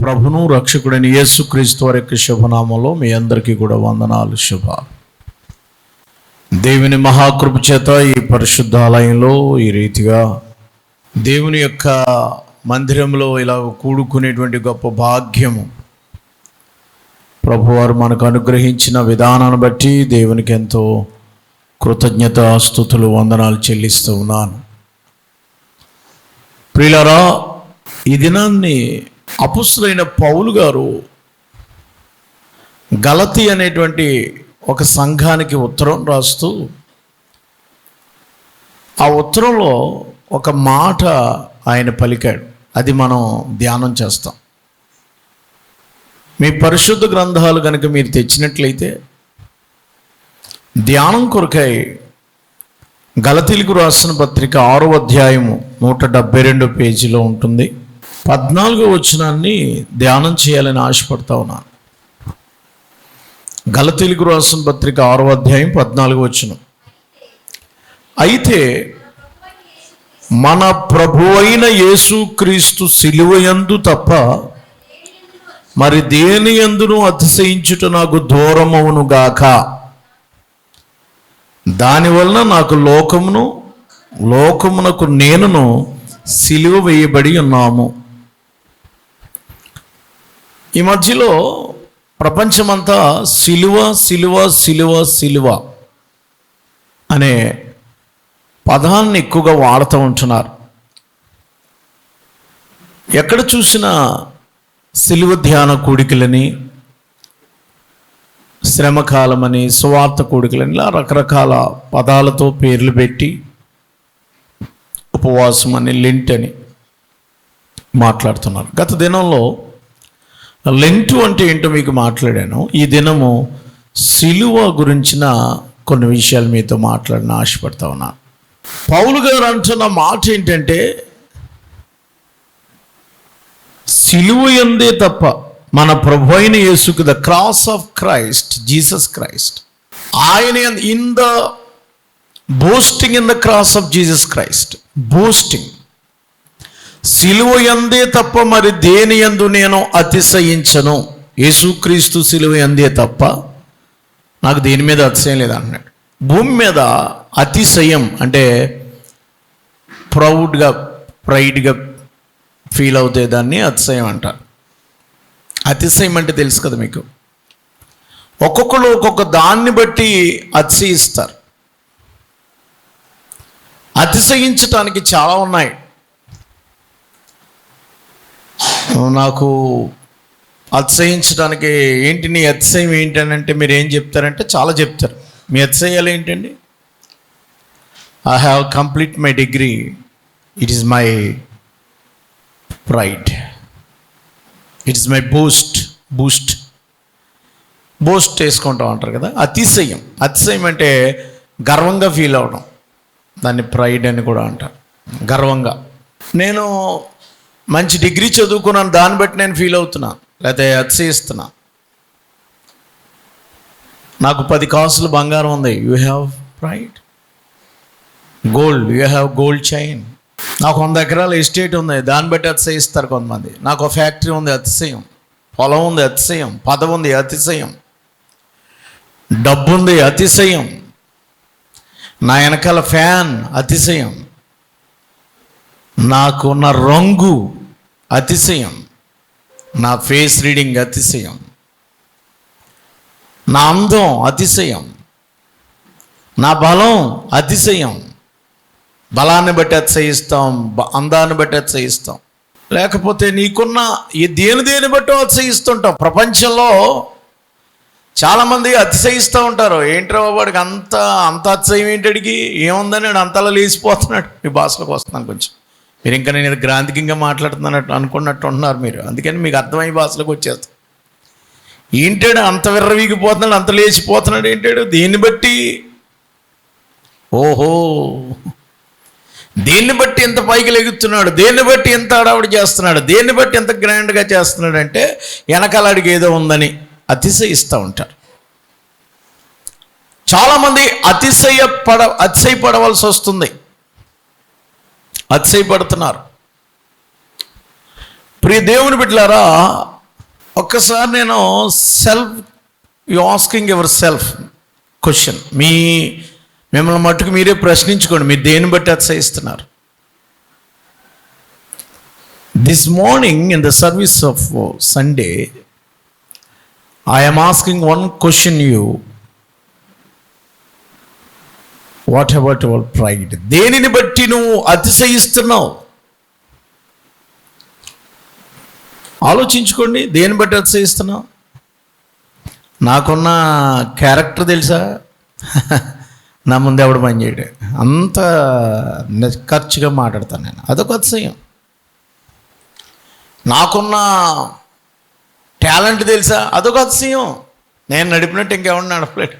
ప్రభును రక్షకుడైన యేసుక్రీస్తు వారి యొక్క శుభనామంలో మీ అందరికీ కూడా వందనాలు, శుభాలు. దేవుని మహాకృప చేత ఈ పరిశుద్ధాలయంలో ఈ రీతిగా దేవుని యొక్క మందిరంలో ఇలా కూడుకునేటువంటి గొప్ప భాగ్యము ప్రభువారు మనకు అనుగ్రహించిన విధానాన్ని బట్టి దేవునికి ఎంతో కృతజ్ఞత స్తుతులు వందనాలు చెల్లిస్తూ ఉన్నాను. ప్రియులారా, ఈ దినాన్ని అపుస్తులైన పౌలు గారు గలతీ అనేటువంటి ఒక సంఘానికి ఉత్తరం రాస్తూ ఆ ఉత్తరంలో ఒక మాట ఆయన పలికాడు. అది మనం ధ్యానం చేస్తాం. మీ పరిశుద్ధ గ్రంథాలు కనుక మీరు తెచ్చినట్లయితే ధ్యానం కొరకై గలతీలకు రాసిన పత్రిక 6వ అధ్యాయము 172 పేజీలో ఉంటుంది. 14వ వచనాన్ని ధ్యానం చేయాలని ఆశపడతా ఉన్నాను. గలతీలకు రాసిన పత్రిక 6వ అధ్యాయం 14వ వచనం. అయితే మన ప్రభువైన యేసుక్రీస్తు సిలువయందు తప్ప మరి దేని యందును అతిశయించుట నాకు దూరమవును గాక. దానివలన నాకు లోకమునకు నేనును సిలువ వేయబడి ఉన్నాము. ఈ మధ్యలో ప్రపంచమంతా సిలువ సిలువ సిలువ సిలువ అనే పదాన్ని ఎక్కువగా వాడుతూ ఉంటున్నారు. ఎక్కడ చూసినా సిలువ ధ్యాన కూడికలని, శ్రమకాలమని, సువార్త కూడికలని, ఇలా రకరకాల పదాలతో పేర్లు పెట్టి ఉపవాసం అని, లెంట్ అని మాట్లాడుతున్నారు. గత దినంలో లెంటు అంటే ఏంటో మీకు మాట్లాడాను. ఈ దినము సిలువ గురించిన కొన్ని విషయాలు మీతో మాట్లాడిన ఆశపడతా ఉన్నాను. పౌలు గారు అంటున్న మాట ఏంటంటే, సిలువ యందే తప్ప మన ప్రభు అయిన యేసుకు, the cross of Christ, Jesus Christ, ఆయన in the boasting in the cross of Jesus Christ, boasting, సిలువ యందే తప్ప మరి దేని యందు నేను అతిశయించను. యేసుక్రీస్తు సిలువ యందే తప్ప నాకు దేని మీద అతిశయం లేదు అన్నాడు. భూమి మీద అతిశయం అంటే ప్రైడ్గా ఫీల్ అవుతే దాన్ని అతిశయం అంటారు. అతిశయం అంటే తెలుసు కదా మీకు. ఒక్కొక్కరు ఒక్కొక్క దాన్ని బట్టి అతిశయిస్తారు. అతిశయించటానికి చాలా ఉన్నాయి. నాకు అతిశయించడానికి ఏంటి, నీ అతిశయం ఏంటని అంటే మీరు ఏం చెప్తారంటే చాలా చెప్తారు. మీ అతిశయాలు ఏంటండి? I have complete my degree, it is my pride, it is my Boost వేసుకుంటాం అంటారు కదా. అతిశయం అంటే గర్వంగా ఫీల్ అవడం, దాన్ని ప్రైడ్ అని కూడా అంటారు. గర్వంగా నేను మంచి డిగ్రీ చదువుకున్నాను, దాన్ని బట్టి నేను ఫీల్ అవుతున్నా, లేకపోతే అతిశయిస్తున్నా. నాకు 10 కాసులు బంగారం ఉంది, you have pride. Gold, you have gold chain. నాకు 100 ఎకరాల ఎస్టేట్ ఉంది, దాన్ని బట్టి అతిశయిస్తారు కొంతమంది. నాకు ఒక ఫ్యాక్టరీ ఉంది, అతిశయం. పొలం ఉంది, అతిశయం. పదవి ఉంది, అతిశయం. డబ్బు ఉంది, అతిశయం. నా వెనకాల ఫ్యాన్, అతిశయం. నాకున్న రంగు, అతిశయం. నా ఫేస్ రీడింగ్, అతిశయం. నా అందం, అతిశయం. నా బలం, అతిశయం. బలాన్ని బట్టి అతిశయిస్తాం, అందాన్ని బట్టి అతిశయిస్తాం. లేకపోతే నీకున్న ఈ దేని బట్టి అతిశయిస్తుంటాం. ప్రపంచంలో చాలామంది అతిశయిస్తూ ఉంటారు. ఏంట్రా వాడికి అంత అతిశయం ఏంటడికి, ఏముందని అంతలా లేచిపోతున్నాడు. మీ భాషలోకి వస్తున్నాను కొంచెం. మీరు ఇంకా నేను గ్రాంధికంగా మాట్లాడుతున్నట్టు అనుకున్నట్టు ఉన్నారు మీరు. అందుకని మీకు అర్థమయ్యే భాషలోకి వచ్చేస్తాను. ఏంటాడు అంత విర్రవీగిపోతున్నాడు, అంత లేచిపోతున్నాడు ఏంటాడు? దేన్ని బట్టి? ఓహో, దేన్ని బట్టి ఎంత పైకి లెగుతున్నాడు, దేన్ని బట్టి ఎంత అడావిడి చేస్తున్నాడు, దేన్ని బట్టి ఎంత గ్రాండ్గా చేస్తున్నాడు అంటే వెనకాలడికి ఏదో ఉందని అతిశయిస్తూ ఉంటారు. చాలామంది అతిశయపడవలసి వస్తుంది, అతిశయపడుతున్నారు. ప్రియ దేవుని బిడ్డలారా, ఒక్కసారి నేను ఆస్కింగ్ యువర్ సెల్ఫ్ క్వశ్చన్, మిమ్మల్ని మట్టుకు మీరే ప్రశ్నించుకోండి, మీరు దేన్ని బట్టి అతిశయిస్తున్నారు? This morning in the service of Sunday I am asking one question you, what about your pride? దేనిని బట్టి నువ్వు అతిశయిస్తున్నావు? ఆలోచించుకోండి, దేని బట్టి అతిశయిస్తున్నావు? నాకున్న క్యారెక్టర్ తెలుసా? నా ముందు ఎవడు పని చేయడు, అంత ఖర్చుగా మాట్లాడతాను నేను, అదొక అతిశయం. నాకున్న టాలెంట్ తెలుసా? అదొక అతిశయం. నేను నడిపినట్టు ఇంకెవడు నడపలేడు,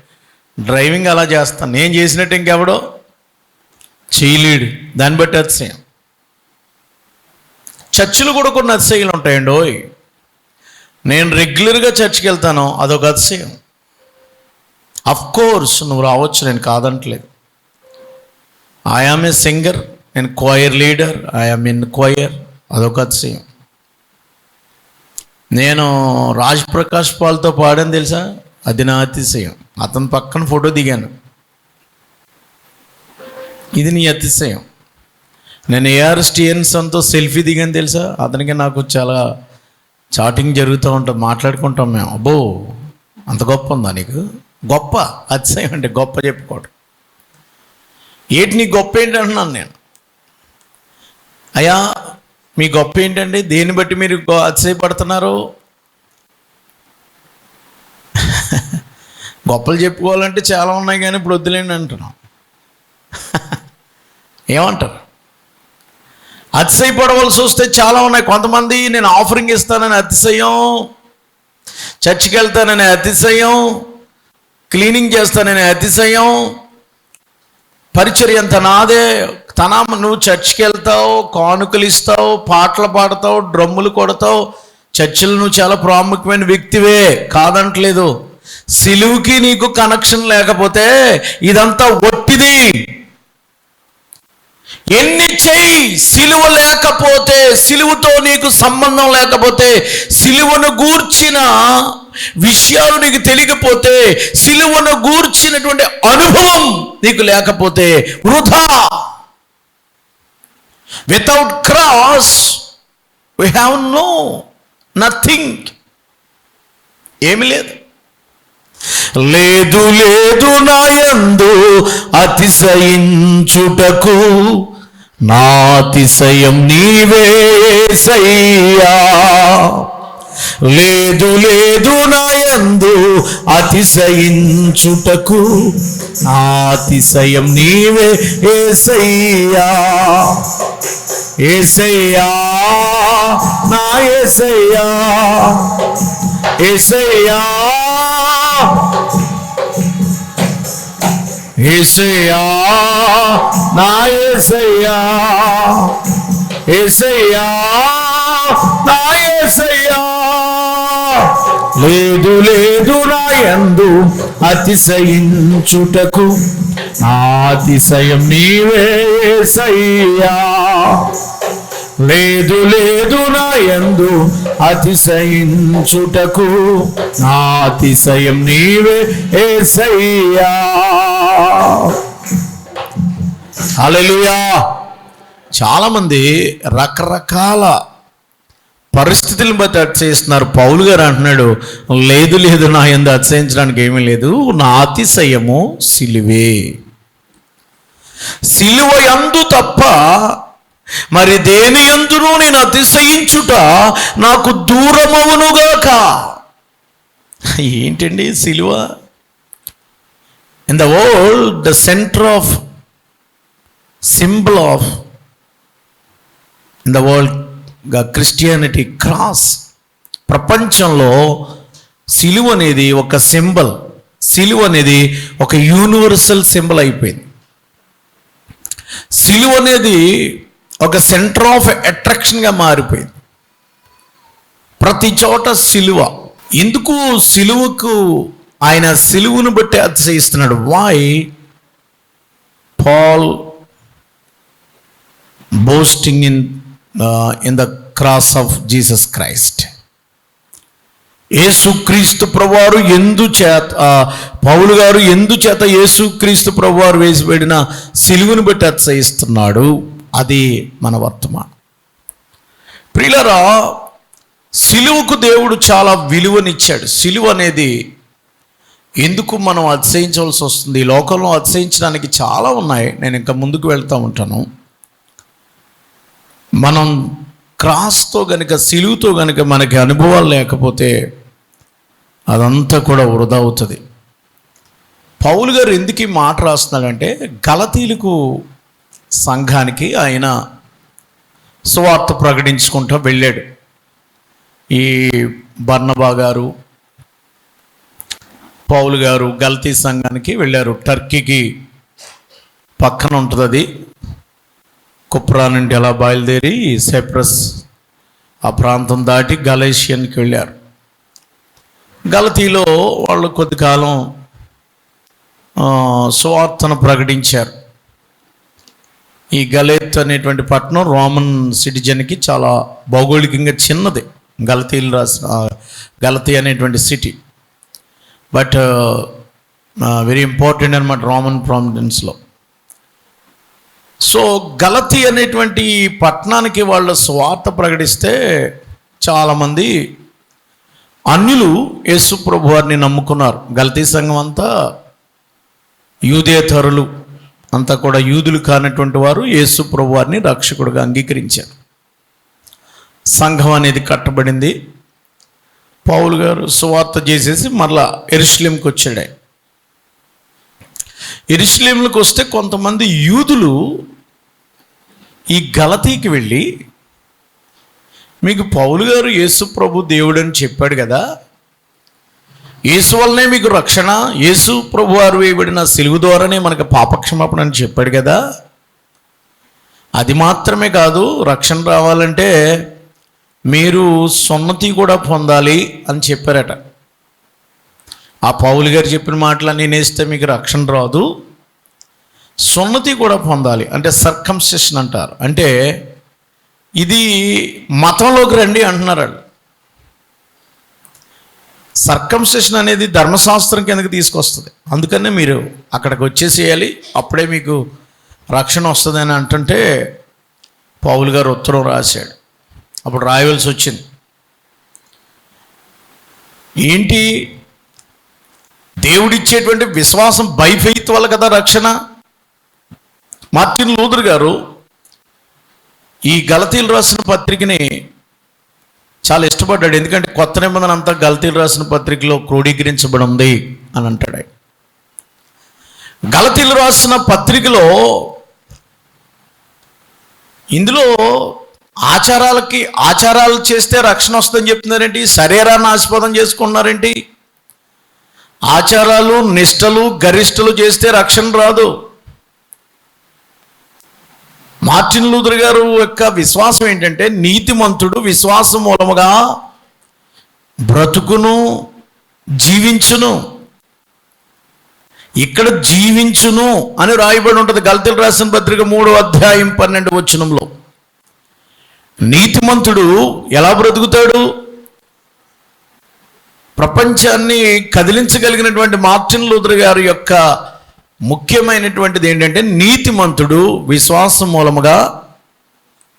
డ్రైవింగ్ అలా చేస్తాను, నేను చేసినట్టు ఇంకెవడో చేయలేడు, దాన్ని బట్టి అతిశయం. చర్చిలు కూడా కొన్ని అతిశయాలు ఉంటాయండి. నేను రెగ్యులర్గా చర్చికి వెళ్తాను, అదొక అతిశయం. కోర్స్ నువ్వు రావచ్చు, నేను కాదంటలేదు. ఐ ఆమ్ ఏ సింగర్, నేను choir leader, I am in choir, అదొక అతిశయం. నేను రాజ్ ప్రకాష్ పాల్తో పాడాను తెలుసా? అది నా అతిశయం. అతని పక్కన ఫోటో దిగాను, ఇది నీ అతిశయం. నేను ఏఆర్ స్టీఎన్సన్తో సెల్ఫీ దిగాను తెలుసా? అతనికి నాకు చాలా చాటింగ్ జరుగుతూ ఉంటుంది, మాట్లాడుకుంటాం మేము. అబ్బో అంత గొప్ప ఉందా నీకు? గొప్ప అతిశయం అంటే గొప్ప చెప్పుకోవడం. ఏంటి నీ గొప్ప ఏంటంటున్నాను నేను. అయ్యా మీ గొప్ప ఏంటండి? దేన్ని బట్టి మీరు అతిశయపడుతున్నారు? గొప్పలు చెప్పుకోవాలంటే చాలా ఉన్నాయి, కానీ ఇప్పుడు వద్దులేండి అంటున్నాం. ఏమంటారు? అతిశయపడవలసి వస్తే చాలా ఉన్నాయి. కొంతమంది నేను ఆఫరింగ్ ఇస్తానని అతిశయం, చర్చికి వెళ్తానని అతిశయం, క్లీనింగ్ చేస్తానని అతిశయం, పరిచర్య అంత నాదే, నువ్వు చర్చికి వెళ్తావు, కానుకలు ఇస్తావు, పాటలు పాడతావు, డ్రమ్ములు కొడతావు, చర్చిలో నువ్వు చాలా ప్రాముఖ్యమైన వ్యక్తివే, కాదంటలేదు. సిలువుకి నీకు కనెక్షన్ లేకపోతే ఇదంతా ఒట్టిది. ఎన్ని చెయ్యి, సిలువ లేకపోతే, సిలువతో నీకు సంబంధం లేకపోతే, సిలువను గూర్చిన విషయాలు నీకు తెలియకపోతే, సిలువను గూర్చినటువంటి అనుభవం నీకు లేకపోతే వృధా. Without cross we have nothing. ఏమి లేదు. లేదు లేదు నా యందు అతిశయించుటకు, నా అతిశయం నీవే యేసయ్యా. లేదు లేదు నా యందు అతిశయించుటకు, నా అతిశయం నీవే యేసయ్యా. యేసయ్యా నా యేసయ్యా, యేసయ్యా యేసయ్యా నా యేసయ్యా, యేసయ్యా నా యేసయ్యా. లేదు లేదు నా యందు అతిశయించుటకు, నా అతిశయం నీవే యేసయ్యా. లేదు లేదు నా యందు అతిశయించుటకు, నా అతిశయం నీవే యేసయ్యా. హల్లెలూయా. చాలామంది రకరకాల పరిస్థితులను బట్టి అతిశయిస్తున్నారు. పౌలు గారు అంటున్నాడు, లేదు లేదు నా యందు అతిశయించడానికి ఏమీ లేదు, నా అతిశయము సిలువే. సిలువ యందు తప్ప మరి దేని యందును నేను అతిశయించుట నాకు దూరమవునుగాక. ఏంటండి సిలువ? In the world the centre of symbol of in the world Christianity cross. ప్రపంచంలో సిలువ అనేది ఒక సింబల్, సిలువ అనేది ఒక యూనివర్సల్ సింబల్ అయిపోయింది. సిలువ అనేది ఒక సెంటర్ ఆఫ్ అట్రాక్షన్గా మారిపోయింది. ప్రతి చోట సిలువ. ఎందుకు సిలువకు ఆయన సిలువను బట్టి అతిశయిస్తున్నాడు? Why Paul boasting in the cross of Jesus Christ. యేసుక్రీస్తు ప్రభువారు పౌలు గారు ఎందుచేత యేసుక్రీస్తు ప్రభువారు వేసిపెడిన సిలువను బట్టి అతిశయిస్తున్నాడు. అది మన వర్తమానం. ప్రియులారా, సిలువకు దేవుడు చాలా విలువనిచ్చాడు. సిలువ అనేది ఎందుకు మనం అతిశయించవలసి వస్తుంది? ఈ లోకంలో అతిశయించడానికి చాలా ఉన్నాయి, నేను ఇంకా ముందుకు వెళ్తూ ఉంటాను. మనం క్రాస్తో గనుక, సిలువతో గనుక మనకి అనుభవాలు లేకపోతే అదంతా కూడా వృధా అవుతుంది. పౌలు గారు ఎందుకు ఈ మాట రాస్తున్నాడంటే, గలతీలకు సంఘానికి ఆయన సువార్త ప్రకటించుకుంటూ వెళ్ళాడు. ఈ బర్నబా గారు, పౌలు గారు గలతీ సంఘానికి వెళ్ళారు. టర్కీకి పక్కన ఉంటుంది అది. కుప్రా నుండి అలా బయలుదేరి సైప్రస్ ఆ ప్రాంతం దాటి గలేషియన్కి వెళ్ళారు. గలతీలో వాళ్ళు కొద్ది కాలం సువార్తను ప్రకటించారు. ఈ గలేత్ అనేటువంటి పట్టణం రోమన్ సిటిజన్కి చాలా భౌగోళికంగా చిన్నది. గలతీ అనేటువంటి సిటీ, బట్ వెరీ ఇంపార్టెంట్ అనమాట రోమన్ ప్రావిడెన్స్లో. సో గలతీ అనేటువంటి పట్టణానికి వాళ్ళు సువార్త ప్రకటిస్తే చాలామంది అన్యులు యేసు ప్రభువారిని నమ్ముకున్నారు. గలతీ సంఘం అంతా యూదేతరులు, అంతా కూడా యూదులు కానటువంటి వారు యేసు ప్రభువారిని రక్షకుడుగా అంగీకరించారు. సంఘం అనేది కట్టబడింది. పౌలు గారు సువార్త చేసేసి మరలా యెరూషలేంకి వచ్చాడు. యెరూషలేంకి వస్తే కొంతమంది యూదులు ఈ గలతీకి వెళ్ళి, మీకు పౌలు గారు యేసు ప్రభు దేవుడని చెప్పాడు కదా, యేసు వల్లనే మీకు రక్షణ, యేసు ప్రభు వారు వేయబడిన సిలువ ద్వారానే మనకు పాపక్షమాపణ అని చెప్పాడు కదా, అది మాత్రమే కాదు, రక్షణ రావాలంటే మీరు సున్నతి కూడా పొందాలి అని చెప్పారట. ఆ పౌలు గారు చెప్పిన మాటలన్నీ నేస్తే మీకు రక్షణ రాదు, సున్నతి కూడా పొందాలి, అంటే సర్కంసెషన్ అంటారు. అంటే ఇది మతంలోకి రండి అంటున్నారు వాళ్ళు. సర్కంసెషన్ అనేది ధర్మశాస్త్రం కిందకి తీసుకొస్తుంది. అందుకనే మీరు అక్కడికి వచ్చేసేయాలి, అప్పుడే మీకు రక్షణ వస్తుందని అంటుంటే పౌలు గారు ఉత్తరం రాశాడు. అప్పుడు రాయవలసి వచ్చింది. ఏంటి, దేవుడిచ్చేటువంటి విశ్వాసం బై ఫెయిత్ వల్ల కదా రక్షణ. మార్టిన్ లూథర్ గారు ఈ గలతీలు రాసిన పత్రికని చాలా ఇష్టపడ్డాడు. ఎందుకంటే కొత్త నిబంధన అంతా గలతీలు రాసిన పత్రికలో క్రోడీకరించబడి ఉంది అని అంటాడు. గలతీలు రాసిన పత్రికలో ఇందులో ఆచారాలు చేస్తే రక్షణ వస్తుందని చెప్తున్నారేంటి? శరీరాన్ని ఆస్పదం చేసుకున్నారేంటి? ఆచారాలు, నిష్టలు, గరిష్టలు చేస్తే రక్షణ రాదు. మార్టిన్ లూథర్ గారు యొక్క విశ్వాసం ఏంటంటే, నీతిమంతుడు విశ్వాసం మూలముగా బ్రతుకును, జీవించును. ఇక్కడ జీవించును అని రాయబడి ఉంటుంది గలతీలు రాసిన పత్రిక 3వ అధ్యాయం 12వ వచనంలో. నీతిమంతుడు ఎలా బ్రతుకుతాడు? ప్రపంచాన్ని కదిలించగలిగినటువంటి మార్టిన్ లూథర్ గారి యొక్క ముఖ్యమైనటువంటిది ఏంటంటే, నీతిమంతుడు విశ్వాసం మూలముగా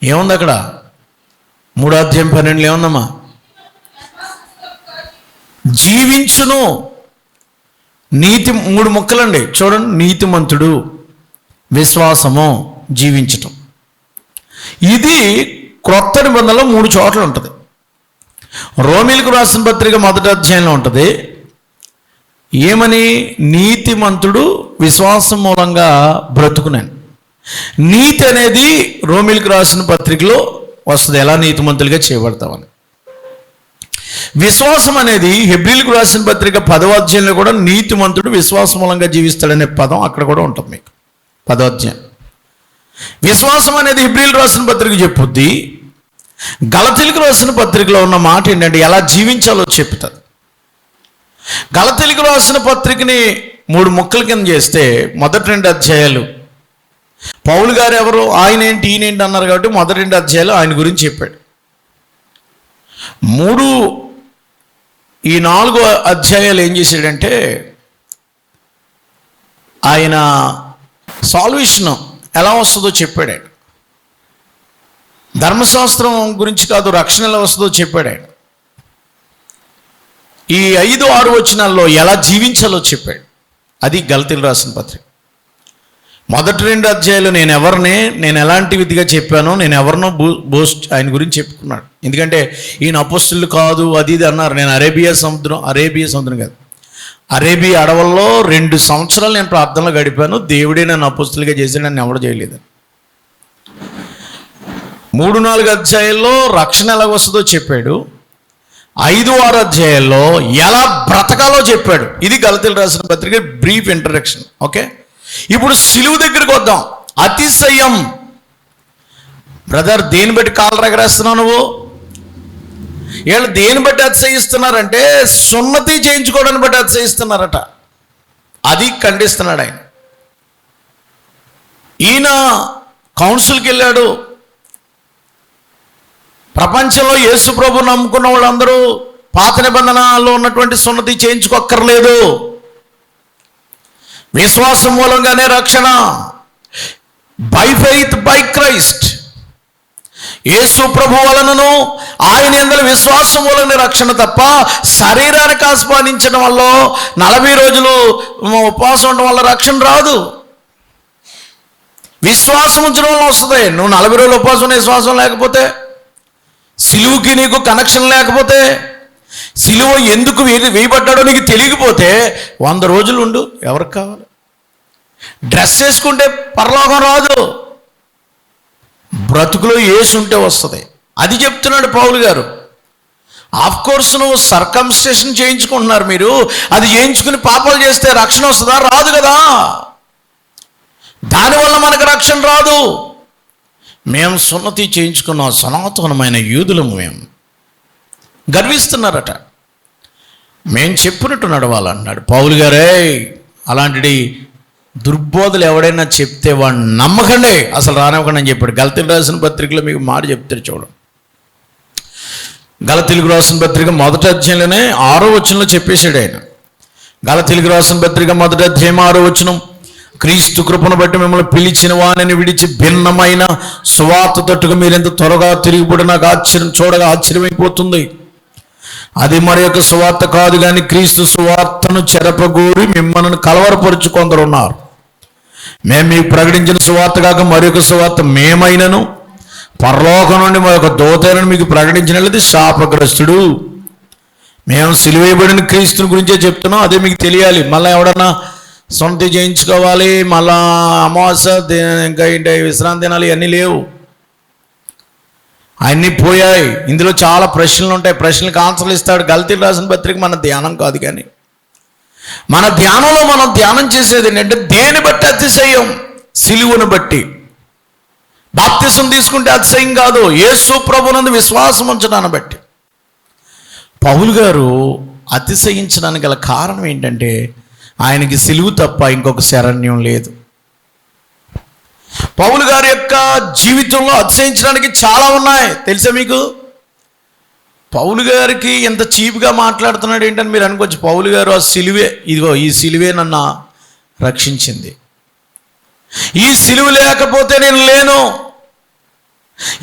ఏముంది అక్కడ 3వ అధ్యాయం 12 ఏముందమ్మా? జీవించును. నీతి 3 ముక్కలండి చూడండి. నీతిమంతుడు, విశ్వాసము, జీవించటం. ఇది క్రొత్త నిబంధనలో 3 చోట్ల ఉంటుంది. రోమీలకు రాసిన పత్రిక 1వ అధ్యాయంలో ఉంటుంది. ఏమని? నీతిమంతుడు విశ్వాసం మూలంగా బ్రతుకునని. నీతి అనేది రోమీలకు రాసిన పత్రికలో వస్తుంది, ఎలా నీతిమంతులుగా చేయబడతామని. విశ్వాసం అనేది హెబ్రీలకు రాసిన పత్రిక 10వ అధ్యాయంలో కూడా నీతిమంతుడు విశ్వాసం మూలంగా జీవిస్తాడనే పదం అక్కడ కూడా ఉంటుంది మీకు 10వ అధ్యాయం. విశ్వాసం అనేది హెబ్రీలకు రాసిన పత్రిక చెప్పుద్ది. గలతీలకు రాసిన పత్రికలో ఉన్న మాట ఏంటంటే, ఎలా జీవించాలో చెప్తుంది. గలతీలకు రాసిన పత్రికని 3 ముక్కల కింద చేస్తే మొదటి 2 అధ్యాయాలు పౌలు గారు ఎవరు, ఆయన ఏంటి, ఈయనేంటి అన్నారు కాబట్టి మొదటి 2 అధ్యాయాలు ఆయన గురించి చెప్పాడు. 3 ఈ 4 అధ్యాయాలు ఏం చేశాడంటే ఆయన సాల్వేషన్ ఎలా వస్తుందో చెప్పాడు ఆయన. ధర్మశాస్త్రం గురించి కాదు, రక్షణ ఎలా వస్తుందో చెప్పాడు ఆయన. ఈ 5-6 వచనాల్లో ఎలా జీవించాలో చెప్పాడు. అది గలతీయులకు రాసిన పత్రిక. మొదటి 2 అధ్యాయాలు నేను ఎలాంటి విధిగా చెప్పానో, నేను ఎవరినో బోస్ట్ ఆయన గురించి చెప్పుకున్నాడు. ఎందుకంటే ఈయన అపోస్తులు కాదు అది ఇది అన్నారు. నేను అరేబియా సముద్రం కాదు, అరేబియా అడవుల్లో 2 సంవత్సరాలు నేను ప్రార్థనలో గడిపాను, దేవుడే నన్ను అపోస్తులుగా చేశాడు, నన్ను ఎవరు చేయలేదు. 3-4 అధ్యాయాల్లో రక్షణ ఎలా వస్తుందో చెప్పాడు. 5-6 అధ్యాయాల్లో ఎలా బ్రతకాలో చెప్పాడు. ఇది గలతీయులకు రాసిన పత్రిక బ్రీఫ్ ఇంట్రడక్షన్. ఓకే, ఇప్పుడు సిలువ దగ్గరికి వద్దాం. అతిశయం. బ్రదర్, దేని బట్టి కాళ్ళు రగరేస్తున్నావు నువ్వు? వీళ్ళు దేని బట్టి అతిశయిస్తున్నారంటే సున్నతి చేయించుకోవడాన్ని బట్టి అతిశయిస్తున్నారట. అది ఖండిస్తున్నాడు ఆయన. ఈయన కౌన్సిల్కి వెళ్ళాడు. ప్రపంచంలో యేసు ప్రభు నమ్ముకున్న వాళ్ళందరూ పాత నిబంధనలో ఉన్నటువంటి సున్నతి చేయించుకోక్కర్లేదు, విశ్వాసం మూలంగానే రక్షణ, బై ఫెయిత్ బై క్రైస్ట్. యేసు ప్రభు వలనను ఆయన యందు విశ్వాసం మూలంగా రక్షణ తప్ప శరీరానికి ఆస్వాదించడం వల్ల 40 రోజులు ఉపవాసం ఉండడం వల్ల రక్షణ రాదు. విశ్వాసం ఉంచడం వల్ల వస్తుంది. నువ్వు 40 రోజులు ఉపవాసం విశ్వాసం లేకపోతే, సిలువుకి నీకు కనెక్షన్ లేకపోతే, సిలువ ఎందుకు వేయబడ్డాడో నీకు తెలియకపోతే 100 రోజులు ఉండు, ఎవరికి కావాలి? డ్రెస్ వేసుకుంటే పరలోకం రాదు, బ్రతుకులో యేసు ఉంటే వస్తుంది. అది చెప్తున్నాడు పౌలు గారు. ఆఫ్ కోర్స్ నువ్వు సర్కంస్టేషన్ చేయించుకుంటున్నారు మీరు, అది చేయించుకుని పాపాలు చేస్తే రక్షణ వస్తుందా? రాదు కదా. దానివల్ల మనకు రక్షణ రాదు. మేము సున్నతి చేయించుకున్నాం, సనాతనమైన యూదులము. మేము గర్విస్తున్నారట. మేము చెప్పినట్టు నడవాలన్నాడు పౌలు గారే. అలాంటి దుర్బోధలు ఎవడైనా చెప్తే వాడిని నమ్మకండి, అసలు రానివ్వకండి అని చెప్పాడు. గలతీయులకు రాసిన పత్రికలో మీకు మాట చెప్తారు చూడండి. గలతీయులకు రాసిన పత్రిక 1వ అధ్యాయంలోనే 6వ వచనంలో చెప్పేశాడు ఆయన. గలతీయులకు రాసిన పత్రిక 1వ అధ్యాయం 6వ వచనం, క్రీస్తు కృపను బట్టి మిమ్మల్ని పిలిచిన వానిని విడిచి భిన్నమైన సువార్త తట్టుకు మీరెంత త్వరగా తిరిగిపోయి నాకు చూడగా ఆశ్చర్యమైపోతుంది. అది మరి యొక్క సువార్త కాదు కానీ క్రీస్తు సువార్తను చెరపగూరి మిమ్మల్ని కలవరపరుచు కొందరున్నారు. మేము మీకు ప్రకటించిన సువార్త కాక మరి యొక్క సువార్త మేమైనను పరలోకం నుండి మా యొక్క దూతలను మీకు ప్రకటించినట్లయితే శాపగ్రస్తుడు. మేము సిలువేయబడిన క్రీస్తుని గురించే చెప్తున్నాం, అదే మీకు తెలియాలి. మళ్ళీ ఎవడన్నా సొంత చేయించుకోవాలి, మళ్ళా అమావాస్య ఇంకా ఏంటి విశ్రాంతి దినాలు ఇవన్నీ లేవు, అన్నీ పోయాయి. ఇందులో చాలా ప్రశ్నలు ఉంటాయి, ప్రశ్నలకు ఆన్సర్లు ఇస్తాడు. గలతీయులకు రాసిన పత్రిక మన ధ్యానం కాదు, కానీ మన ధ్యానంలో మనం ధ్యానం చేసేది ఏంటంటే దేని బట్టి అతిశయం? సిలువను బట్టి. బాప్తిసం తీసుకుంటే అతిశయం కాదు, యేసు ప్రభునందు విశ్వాసం ఉంచడాన్ని బట్టి. పౌలు గారు అతిశయించడానికి గల కారణం ఏంటంటే ఆయనకి సిలువు తప్ప ఇంకొక శరణ్యం లేదు. పౌలు గారి యొక్క జీవితంలో అతిశయించడానికి చాలా ఉన్నాయి, తెలుసా మీకు? పౌలు గారికి ఎంత చీప్గా మాట్లాడుతున్నాడు ఏంటని మీరు అనుకోవచ్చు. పౌలు గారు ఆ సిలువే, ఇదిగో ఈ సిలువే నన్ను రక్షించింది, ఈ సిలువ లేకపోతే నేను లేను,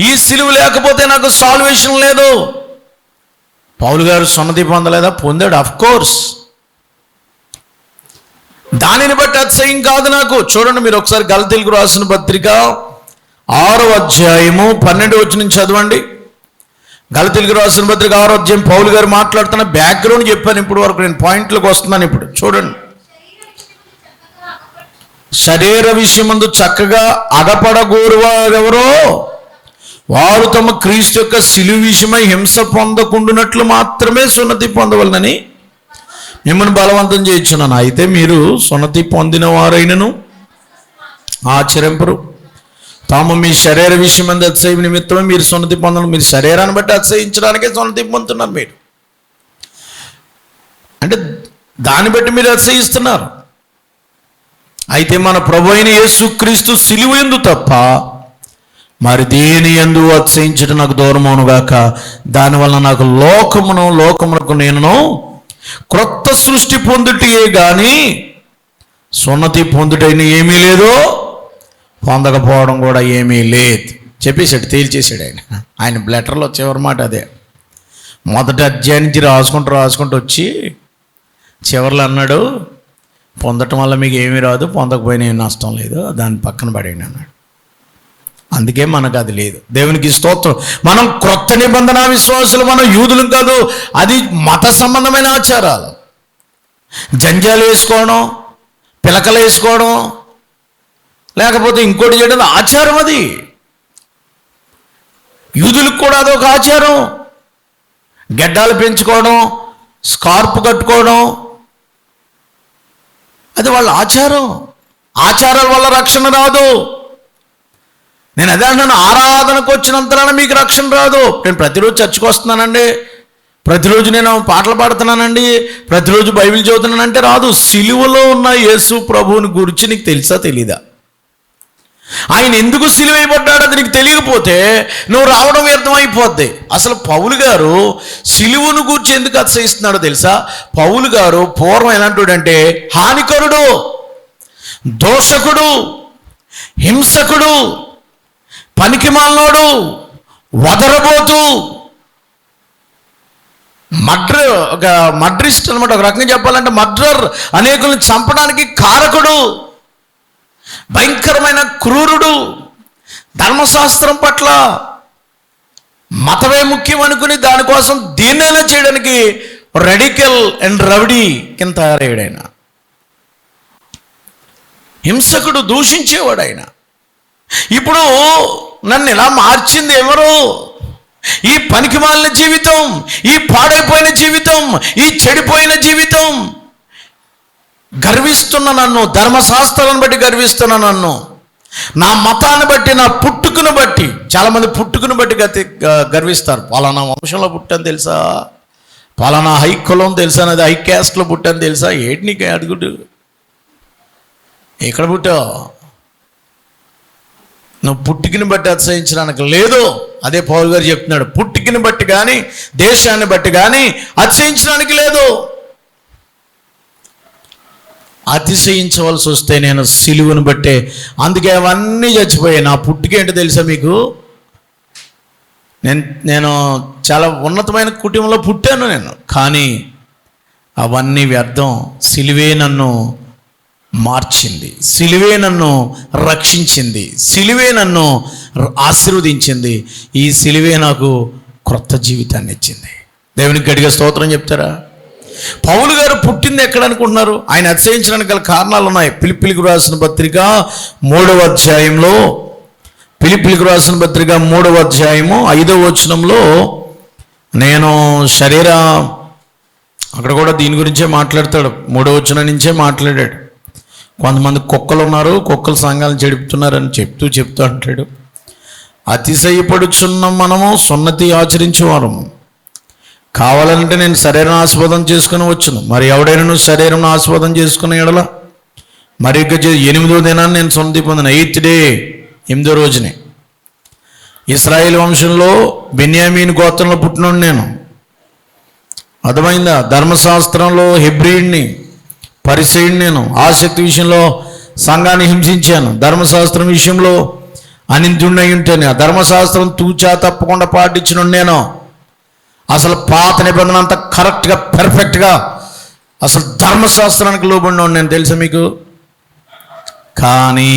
ఈ సిలువ లేకపోతే నాకు సాల్వేషన్ లేదు. పౌలు గారు సున్నతి పొందలేదా? పొందాడు, ఆఫ్ కోర్స్. దానిని బట్టి అతిశయం కాదు నాకు. చూడండి మీరు ఒకసారి గలతీయులకు రాసిన పత్రిక 6వ అధ్యాయము 12వ వచనం చదవండి. గలతీయులకు రాసిన పత్రిక 6వ అధ్యాయం పౌలు గారు మాట్లాడుతున్న బ్యాక్గ్రౌండ్ చెప్పాను ఇప్పుడు వరకు, నేను పాయింట్లకు వస్తున్నాను ఇప్పుడు. చూడండి, శరీర విషయమందు చక్కగా అగపడగోరువారెవరో వారు తమ క్రీస్తు యొక్క సిలువ విషయమై హింస పొందకుండునట్లు మాత్రమే సున్నతి పొందవలనని మిమ్మల్ని బలవంతం చేయించున్నాను. అయితే మీరు సున్నతి పొందిన వారైనను ఆచరింపరు. తాము మీ శరీర విషయం మీద అతిశయం నిమిత్తమే మీరు సున్నతి పొందడం. మీరు శరీరాన్ని బట్టి అతిశయించడానికే సున్నతి పొందుతున్నారు మీరు, అంటే దాన్ని బట్టి మీరు అతిశయిస్తున్నారు. అయితే మన ప్రభు అయిన యేసుక్రీస్తు సిలువ యందు తప్ప మరి దేని యందు అతిశయించడం నాకు దూరమవునుగాక. దానివల్ల నాకు లోకమునకు నేను క్రొత్త సృష్టి పొందుటయే గాని సున్నతి పొందుటైన ఏమీ లేదు, పొందకపోవడం కూడా ఏమీ లేదు చెప్పేశాడు, తేల్చేశాడు ఆయన లెటర్లో చివరి మాట అదే. మొదటి అధ్యాయం నుంచి రాసుకుంటూ వచ్చి చివరిలో అన్నాడు, పొందటం వల్ల మీకు ఏమీ రాదు, పొందకపోయినా ఏం నష్టం లేదు, దాన్ని పక్కన పడేయండి అన్నాడు. అందుకే మనకు అది లేదు. దేవునికి స్తోత్రం. మనం క్రొత్త నిబంధన విశ్వాసులు, మనం యూదులం కాదు. అది మత సంబంధమైన ఆచారాలు. జంజాలు వేసుకోవడం, పిలకలు వేసుకోవడం, లేకపోతే ఇంకోటి చేయడం ఆచారం. అది యూదులకు కూడా అదొక ఆచారం. గెడ్డాలు పెంచుకోవడం, స్కార్ప్ కట్టుకోవడం, అది వాళ్ళ ఆచారం. ఆచారాల వల్ల రక్షణ రాదు. నేను అదే అంటున్నాను, ఆరాధనకు వచ్చినంతరాన మీకు రక్షణ రాదు. నేను ప్రతిరోజు చర్చకు వస్తున్నానండి, ప్రతిరోజు నేను పాటలు పాడుతున్నానండి, ప్రతిరోజు బైబిల్ చదువుతున్నానంటే రాదు. సిలువలో ఉన్న యేసు ప్రభువుని గురించి నీకు తెలుసా తెలీదా? ఆయన ఎందుకు సిలువ వేయబడ్డాడో అది నీకు తెలియకపోతే నువ్వు రావడం వ్యర్థమైపోద్ది. అసలు పౌలు గారు సిలువను గురించి ఎందుకు అతిశయిస్తున్నాడో తెలుసా? పౌలు గారు పూర్వం ఎలాంటివాడంటే హానికరుడు, దోషకుడు, హింసకుడు, పనికిమాలినోడు, వదరబోతు, మర్డరిస్ట్ అనమాట. ఒక రకంగా చెప్పాలంటే మర్డర్, అనేకులను చంపడానికి కారకుడు, భయంకరమైన క్రూరుడు, ధర్మశాస్త్రం పట్ల మతమే ముఖ్యం అనుకుని దానికోసం దీన్నైనా చేయడానికి రెడికల్ అండ్ రౌడీ కింద తయారయ్యాడు ఆయన. హింసకుడు, దూషించేవాడు ఆయన. ఇప్పుడు నన్ను ఇలా మార్చింది ఎవరు? ఈ పనికిమాలిన జీవితం, ఈ పాడైపోయిన జీవితం, ఈ చెడిపోయిన జీవితం. గర్విస్తున్న నన్ను, ధర్మశాస్త్రాలను బట్టి గర్విస్తున్న నన్ను, నా మతాన్ని బట్టి, నా పుట్టుకును బట్టి. చాలామంది పుట్టుకును బట్టి గర్విస్తారు. పలానా వంశంలో పుట్టాను తెలుసా, పలానా హై కులం తెలుసా, అనేది హై క్యాస్ట్లో పుట్టాను తెలుసా. ఏంటి నీకు అడుగుడు? ఎక్కడ పుట్టావు? నువ్వు పుట్టుకిని బట్టి అతిశయించడానికి లేదు. అదే పౌలు గారు చెప్తున్నాడు, పుట్టుకిని బట్టి కానీ దేశాన్ని బట్టి కానీ అతిశయించడానికి లేదు. అతిశయించవలసి వస్తే నేను సిలువను బట్టే. అందుకే అవన్నీ చచ్చిపోయాయి. నా పుట్టుక ఏంటో తెలుసా మీకు? నేను చాలా ఉన్నతమైన కుటుంబంలో పుట్టాను నేను, కానీ అవన్నీ వ్యర్థం. సిలువే నన్ను మార్చింది, సిలువే నన్ను రక్షించింది, సిలువే నన్ను ఆశీర్వదించింది. ఈ సిలువే నాకు క్రొత్త జీవితాన్ని ఇచ్చింది. దేవునికి గట్టిగా స్తోత్రం చెప్తారా? పౌలు గారు పుట్టింది ఎక్కడ అనుకుంటున్నారు? ఆయన అతిశయించడానికి గల కారణాలు ఉన్నాయి. ఫిలిప్పీలకు రాసిన పత్రిక 3వ అధ్యాయంలో, ఫిలిప్పీలకు రాసిన పత్రిక 3వ అధ్యాయము 5వ వచనంలో, నేను అక్కడ కూడా దీని గురించే మాట్లాడతాడు. 3వ వచనం నుంచే మాట్లాడాడు. కొంతమంది కుక్కలు ఉన్నారు, కుక్కల సంఘాలను చెడుపుతున్నారని చెప్తూ అంటాడు, అతిశయపడుచున్న మనము సున్నతి ఆచరించేవారము. కావాలంటే నేను శరీరం ఆస్వాదం చేసుకుని వచ్చును. మరి ఎవడైనా శరీరం ఆస్వాదం చేసుకునే ఎడల మరి ఇక 8వ దినాన్ని నేను సున్నతి పొందిన. 8th డే, 8వ రోజునే. ఇశ్రాయేలు వంశంలో బెన్యామీను గోత్రంలో పుట్టినోడు నేను. అర్థమైందా? ధర్మశాస్త్రంలో హెబ్రీయుడిని, పరిసయ్యుడిని నేను. ఆసక్తి విషయంలో సంఘాన్ని హింసించాను. ధర్మశాస్త్రం విషయంలో అనిందుండై ఉంటాను. ఆ ధర్మశాస్త్రం తూచా తప్పకుండా పాటించిన నేను. అసలు పాత నిబంధన అంతా కరెక్ట్గా, పెర్ఫెక్ట్గా అసలు ధర్మశాస్త్రానికి లోబడిన నేను, తెలుసా మీకు? కానీ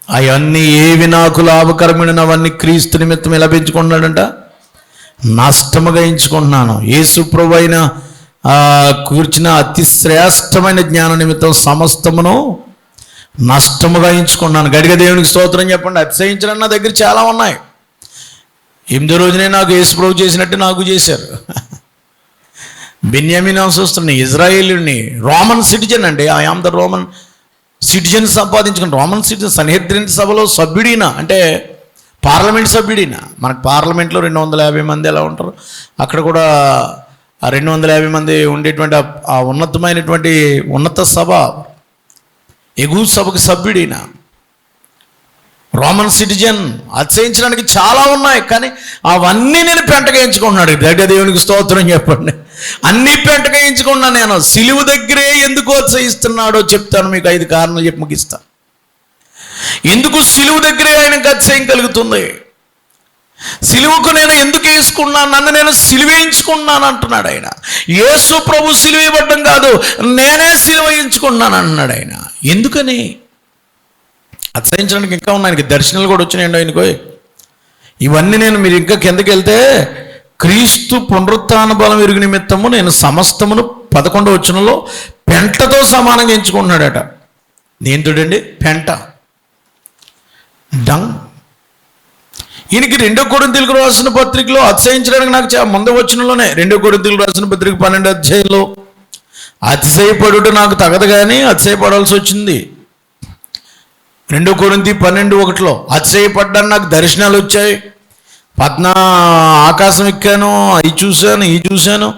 అవన్నీ ఏవి నాకు లాభకరమైన అవన్నీ క్రీస్తు నిమిత్తం ఎలా పెంచుకుంటున్నాడంట? నష్టముగా ఎంచుకుంటున్నాను. యేసు ప్రభు అయిన కూర్చిన అతి శ్రేష్టమైన జ్ఞాన నిమిత్తం సమస్తమును నష్టముగా ఎంచుకున్నాను. గడిగ దేవునికి స్తోత్రం చెప్పండి. అతిశయించడం నా దగ్గర చాలా ఉన్నాయి. 8వ రోజునే నాకు యేసు ప్రభు చేసినట్టు నాకు చేశారు. బెన్యామీను వంశస్థుడిని, ఇజ్రాయేలుని, రోమన్ సిటిజన్ అండి. I am the Roman citizen సంపాదించుకుని, రోమన్ సిటిజన్. సన్హెద్రిన్ సభలో సభ్యుడినా అంటే పార్లమెంట్ సభ్యుడినా. మనకు పార్లమెంట్లో 250 మంది ఎలా ఉంటారు, అక్కడ కూడా ఆ 250 మంది ఉండేటువంటి ఆ ఉన్నతమైనటువంటి ఉన్నత సభ, ఎగువ సభకు సభ్యుడినా. రోమన్ సిటిజన్, అతిశయించడానికి చాలా ఉన్నాయి, కానీ అవన్నీ నేను పెంటగా ఎంచుకుంటున్నాడు. దగ్గర దేవునికి స్తోత్రం చెప్పండి. అన్నీ పెంటగా ఎంచుకున్నాను నేను. సిలువ దగ్గరే ఎందుకు అతిశయిస్తున్నాడో చెప్తాను మీకు. 5 కారణాలు చెప్పి ముగిస్తాను. ఎందుకు సిలువ దగ్గరే ఆయనకు అతిశయం కలుగుతుంది, సిలువకు నేను ఎందుకు వేసుకున్నాను, నన్ను నేను సిలువేయించుకున్నాను అంటున్నాడు ఆయన. యేసు ప్రభు సిలువ ఇవ్వడం కాదు, నేనే సిలువ వేయించుకున్నాను అన్నాడు ఆయన. ఎందుకని? అతిశయించడానికి ఇంకా ఉన్నాయి. ఆయనకి దర్శనాలు కూడా వచ్చినాయండి ఆయనకు. ఇవన్నీ మీరు ఇంకా కిందకి వెళ్తే, క్రీస్తు పునరుత్థాన బలం ఎరుగు నిమిత్తము నేను సమస్తమును 11వ వచనంలో పెంటతో సమానంగా ఎంచుకుంటున్నాడట. దేంతోడండి? పెంట, డంగ్. ఈయనకి 2 కొరింథీయులకు రాసిన పత్రికలో అతిశయించడానికి నాకు ముందు వచనంలోనే 2 కొరింథీయులకు రాసిన పత్రిక 12వ అధ్యాయంలో అతిశయపడుట నాకు తగదు కానీ అతిశయపడాల్సి వచ్చింది. 2 కొరింథీ 12:1 అతిశయపడ్డాను, నాకు దర్శనాలు వచ్చాయి, ఆకాశం ఎక్కాను, అవి చూశాను, ఈ చూశాను,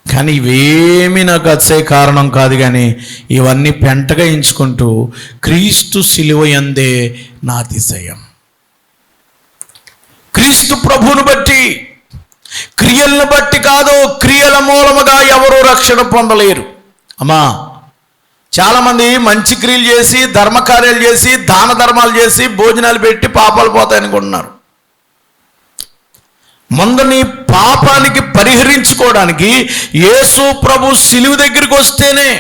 కానీ ఇవేమీ నాకు అతిశయ కారణం కాదు. కానీ ఇవన్నీ పెంటగా ఎంచుకుంటూ క్రీస్తు సిలువ యందే నా అతిశయం. క్రీస్తు ప్రభువును బట్టి, క్రియలను బట్టి కాదు. క్రియల మూలముగా ఎవరు రక్షణ పొందలేరు. అమ్మా, చాలామంది మంచి క్రియలు చేసి, ధర్మకార్యాలు చేసి, దాన ధర్మాలు చేసి, భోజనాలు పెట్టి పాపాలు పోతాయనుకుంటున్నారు. ముందు నీ పాపానికి పరిహరించుకోవడానికి యేసు ప్రభు సిలువ దగ్గరికి వస్తేనే.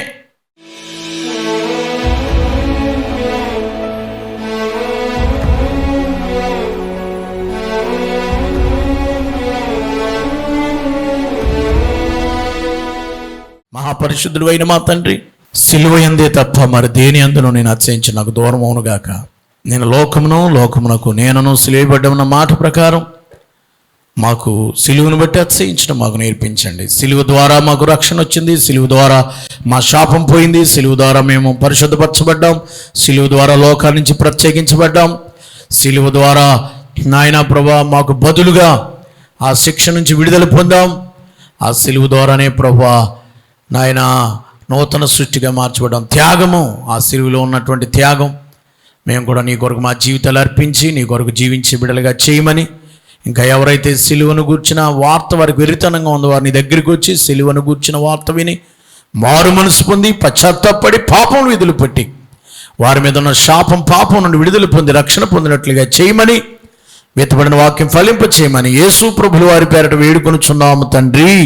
మహాపరిశుద్ధుడు అయిన మా తండ్రి, సిలువ యందే తప్ప మరి దేని అందును నేను అతిశయించి నాకు దూరం అవునుగాక. నేను లోకమునకు నేనును సిలువబడ్డమన్న మాట ప్రకారం మాకు సిలువను బట్టి అతిశయించడం మాకు నేర్పించండి. సిలువ ద్వారా మాకు రక్షణ వచ్చింది, సిలువ ద్వారా మా శాపం పోయింది, సిలువ ద్వారా మేము పరిశుద్ధపరచబడ్డాం, సిలువ ద్వారా లోకాల నుంచి ప్రత్యేకించబడ్డాం, సిలువ ద్వారా నాయనా ప్రభువా మాకు బదులుగా ఆ శిక్ష నుంచి విడుదల పొందాం. ఆ సిలువ ద్వారానే ప్రభువా నాయనా నూతన సృష్టిగా మార్చబడ్డాం. త్యాగము, ఆ సిలువలో ఉన్నటువంటి త్యాగం మేము కూడా నీ కొరకు మా జీవితాలు అర్పించి నీ కొరకు జీవించే బిడ్డలుగా చేయమని, ఇంకా ఎవరైతే సిలువను గూర్చిన వార్త వారికి వెరితనంగా ఉందో వారిని దగ్గరికి వచ్చి సిలువను గూర్చిన వార్త విని మారు మనసు పొంది పశ్చాత్తాపడి పాపం విధులు పట్టి వారి మీద ఉన్న శాపం పాపం నుండి విడుదల పొంది రక్షణ పొందినట్లుగా చేయమని, వెతబడిన వాక్యం ఫలింప చేయమని యేసు ప్రభుల వారి పేరట వేడుకొనుచున్నాము తండ్రి.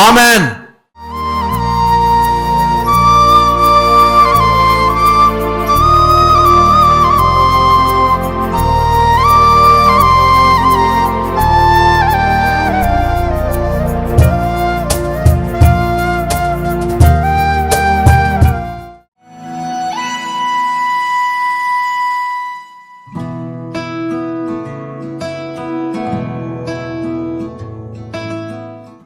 ఆమెన్.